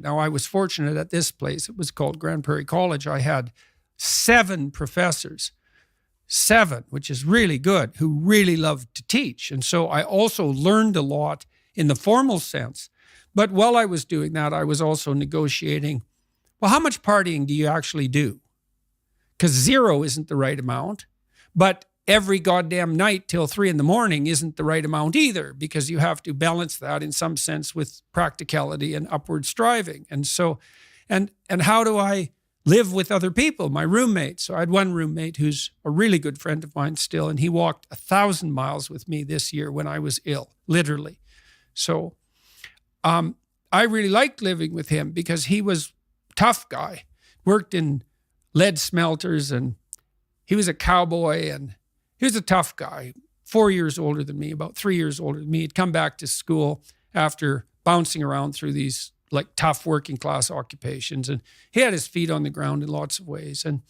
Now, I was fortunate at this place. It was called Grand Prairie College. I had 7 professors, 7, which is really good, who really loved to teach. And so I also learned a lot in the formal sense. But while I was doing that, I was also negotiating, well, how much partying do you actually do? Because 0 isn't the right amount. But every goddamn night till 3 a.m. isn't the right amount either, because you have to balance that in some sense with practicality and upward striving. And so, and how do I live with other people, my roommates? So I had one roommate who's a really good friend of mine still, and he walked 1,000 miles with me this year when I was ill, literally. So I really liked living with him because he was a tough guy, worked in lead smelters, and he was a cowboy, and he was a tough guy, 4 years older than me, about 3 years older than me. He'd come back to school after bouncing around through these like tough working class occupations. And he had his feet on the ground in lots of ways. And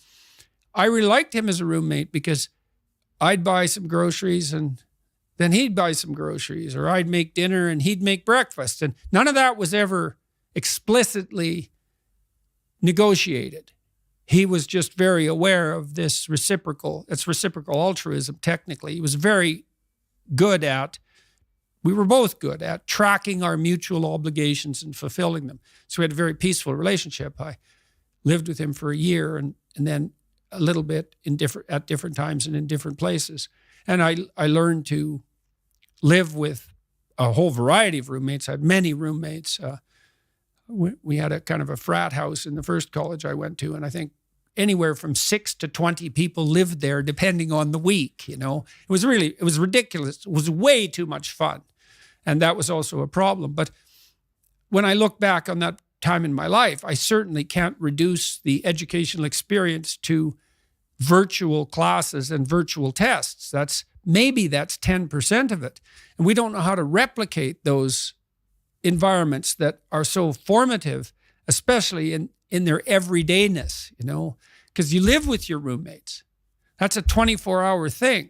I really liked him as a roommate because I'd buy some groceries and then he'd buy some groceries, or I'd make dinner and he'd make breakfast. And none of that was ever explicitly negotiated. He was just very aware of this reciprocal altruism, technically. He was very good at, we were both good at tracking our mutual obligations and fulfilling them. So we had a very peaceful relationship. I lived with him for a year and then a little bit at different times and in different places. And I learned to live with a whole variety of roommates. I had many roommates. We had a kind of a frat house in the first college I went to, and I think anywhere from 6 to 20 people lived there, depending on the week. It was ridiculous. It was way too much fun, and that was also a problem. But when I look back on that time in my life, I certainly can't reduce the educational experience to virtual classes and virtual tests. That's 10% of it, and we don't know how to replicate those environments that are so formative, especially in their everydayness, because you live with your roommates. That's a 24-hour thing.